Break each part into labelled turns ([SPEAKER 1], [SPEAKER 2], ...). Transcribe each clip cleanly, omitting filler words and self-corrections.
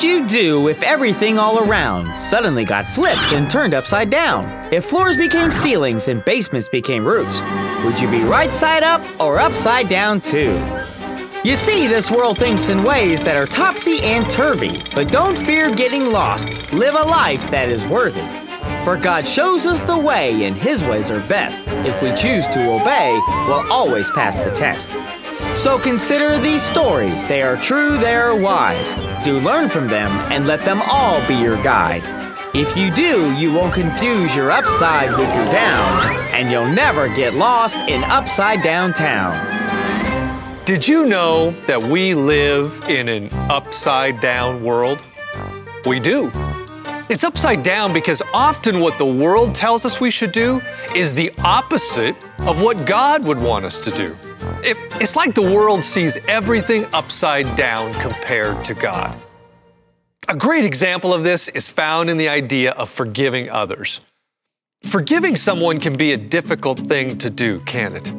[SPEAKER 1] would you do if everything all around suddenly got flipped and turned upside down? If floors became ceilings and basements became roofs, would you be right side up or upside down too? You see, this world thinks in ways that are topsy and turvy, but don't fear getting lost. Live a life that is worthy. For God shows us the way, and His ways are best. If we choose to obey, we'll always pass the test. So consider these stories. They are true, they are wise. Do learn from them, and let them all be your guide. If you do, you won't confuse your upside with your down, and you'll never get lost in upside down town.
[SPEAKER 2] Did you know that we live in an upside down world? We do. It's upside down because often what the world tells us we should do is the opposite of what God would want us to do. It's like the world sees everything upside down compared to God. A great example of this is found in the idea of forgiving others. Forgiving someone can be a difficult thing to do, can't it?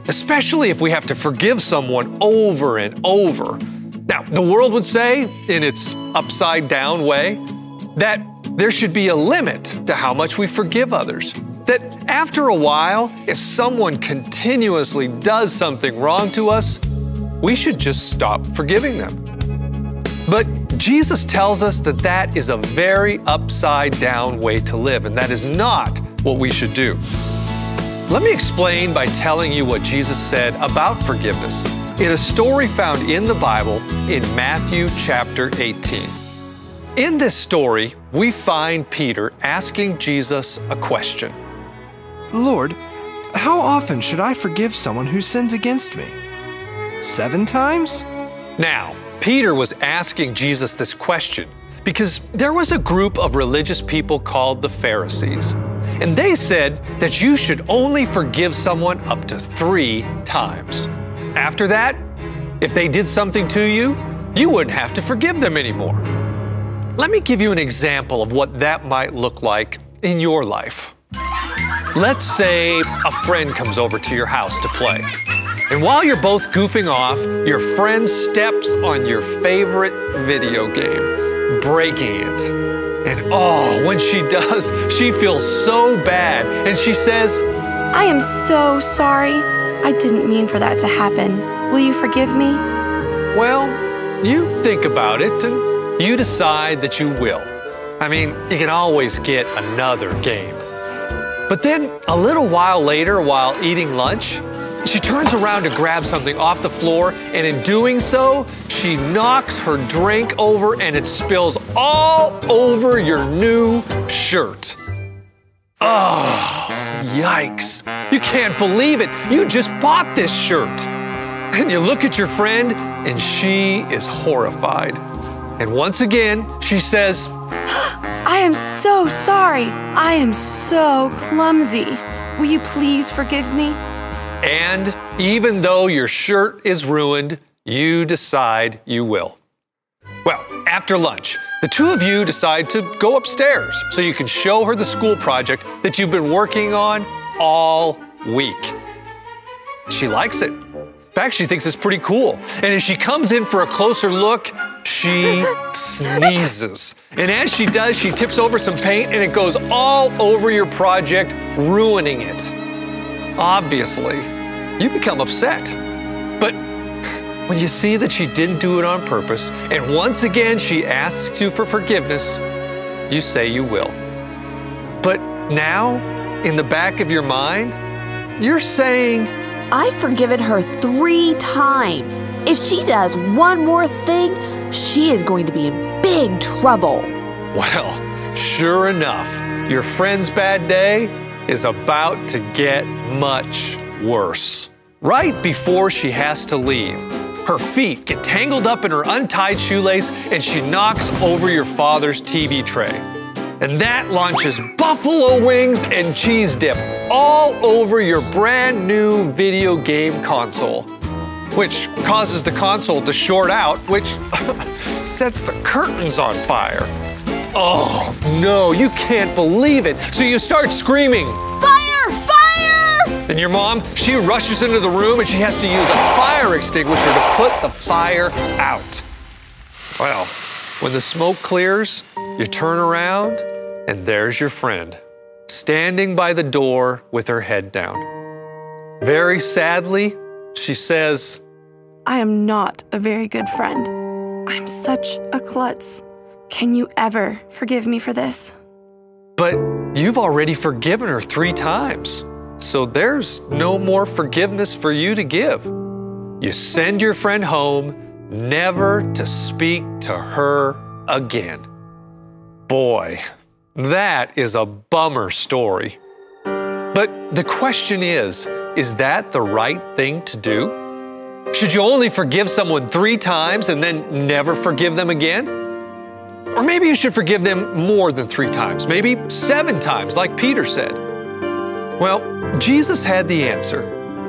[SPEAKER 2] Especially if we have to forgive someone over and over. Now, the world would say, in its upside down way, that there should be a limit to how much we forgive others. That after a while, if someone continuously does something wrong to us, we should just stop forgiving them. But Jesus tells us that that is a very upside down way to live, and that is not what we should do. Let me explain by telling you what Jesus said about forgiveness in a story found in the Bible in Matthew chapter 18. In this story, we find Peter asking Jesus a question.
[SPEAKER 3] Lord, how often should I forgive someone who sins against me? 7 times?
[SPEAKER 2] Now, Peter was asking Jesus this question because there was a group of religious people called the Pharisees. And they said that you should only forgive someone up to 3 times. After that, if they did something to you, you wouldn't have to forgive them anymore. Let me give you an example of what that might look like in your life. Let's say a friend comes over to your house to play. And while you're both goofing off, your friend steps on your favorite video game, breaking it. And oh, when she does, she feels so bad. And she says,
[SPEAKER 4] I am so sorry. I didn't mean for that to happen. Will you forgive me?
[SPEAKER 2] Well, you think about it and you decide that you will. I mean, you can always get another game. But then a little while later, while eating lunch, she turns around to grab something off the floor, and in doing so, she knocks her drink over and it spills all over your new shirt. Oh, yikes. You can't believe it. You just bought this shirt. And you look at your friend and she is horrified. And once again, she says,
[SPEAKER 4] I am so sorry. I am so clumsy. Will you please forgive me?
[SPEAKER 2] And even though your shirt is ruined, you decide you will. Well, after lunch, the two of you decide to go upstairs so you can show her the school project that you've been working on all week. She likes it. In fact, she thinks it's pretty cool. And as she comes in for a closer look, she sneezes. And as she does, she tips over some paint and it goes all over your project, ruining it. Obviously, you become upset. But when you see that she didn't do it on purpose, and once again she asks you for forgiveness, you say you will. But now, in the back of your mind, you're saying,
[SPEAKER 5] I've forgiven her 3 times. If she does one more thing, she is going to be in big trouble.
[SPEAKER 2] Well, sure enough, your friend's bad day is about to get much worse. Right before she has to leave, her feet get tangled up in her untied shoelace and she knocks over your father's TV tray. And that launches buffalo wings and cheese dip all over your brand new video game console, which causes the console to short out, which sets the curtains on fire. Oh no, you can't believe it. So you start screaming,
[SPEAKER 5] Fire! Fire!
[SPEAKER 2] and your mom, she rushes into the room and she has to use a fire extinguisher to put the fire out. Well, When the smoke clears, you turn around, and there's your friend, standing by the door with her head down. Very sadly, she says,
[SPEAKER 4] I am not a very good friend. I'm such a klutz. Can you ever forgive me for this?
[SPEAKER 2] but you've already forgiven her 3 times, so there's no more forgiveness for you to give. You send your friend home, never to speak to her again. Boy, that is a bummer story. But the question is that the right thing to do? Should you only forgive someone 3 times and then never forgive them again? Or maybe you should forgive them more than 3 times, maybe 7 times, like Peter said. Well, Jesus had the answer,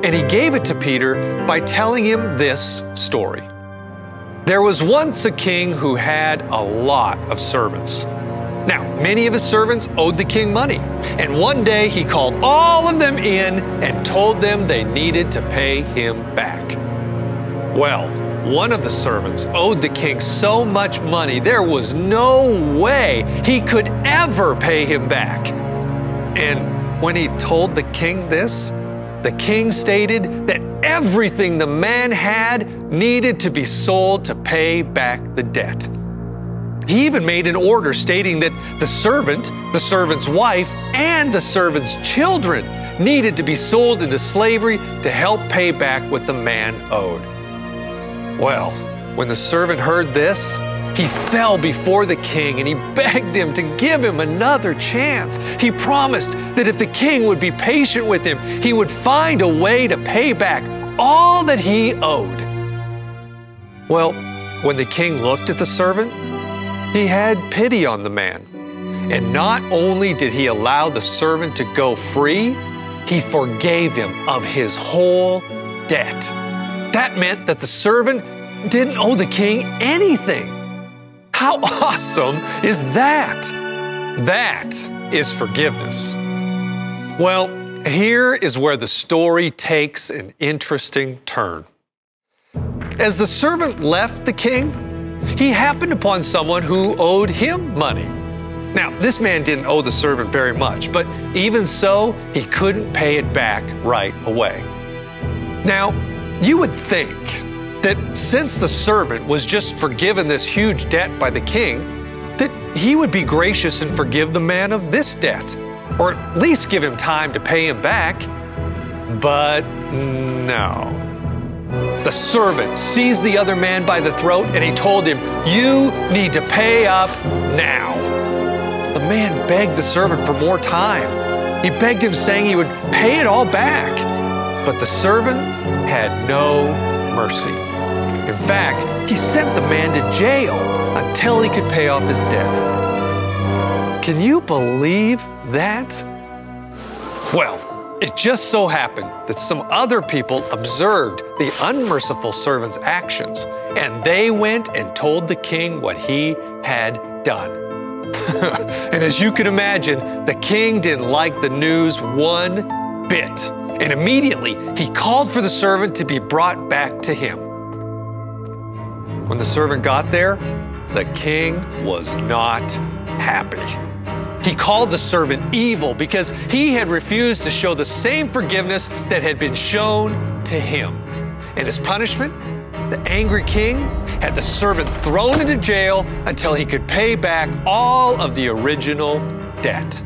[SPEAKER 2] and he gave it to Peter by telling him this story. There was once a king who had a lot of servants. Now, many of his servants owed the king money, and one day he called all of them in and told them they needed to pay him back. Well, one of the servants owed the king so much money there was no way he could ever pay him back. And when he told the king this, the king stated that everything the man had needed to be sold to pay back the debt. He even made an order stating that the servant, the servant's wife, and the servant's children needed to be sold into slavery to help pay back what the man owed. Well, when the servant heard this, he fell before the king and he begged him to give him another chance. He promised that if the king would be patient with him, he would find a way to pay back all that he owed. Well, when the king looked at the servant, he had pity on the man. And not only did he allow the servant to go free, he forgave him of his whole debt. That meant that the servant didn't owe the king anything. How awesome is that? That is forgiveness. Well, here is where the story takes an interesting turn. As the servant left the king, he happened upon someone who owed him money. Now, this man didn't owe the servant very much, but even so, he couldn't pay it back right away. Now, you would think that since the servant was just forgiven this huge debt by the king, that he would be gracious and forgive the man of this debt, or at least give him time to pay him back. But no. The servant seized the other man by the throat and he told him, "You need to pay up now." The man begged the servant for more time. He begged him, saying he would pay it all back. But the servant had no mercy. In fact, he sent the man to jail until he could pay off his debt. Can you believe that? Well, it just so happened that some other people observed the unmerciful servant's actions, and they went and told the king what he had done. And as you can imagine, the king didn't like the news one bit. And immediately, he called for the servant to be brought back to him. When the servant got there, the king was not happy. He called the servant evil because he had refused to show the same forgiveness that had been shown to him. And as punishment, the angry king had the servant thrown into jail until he could pay back all of the original debt.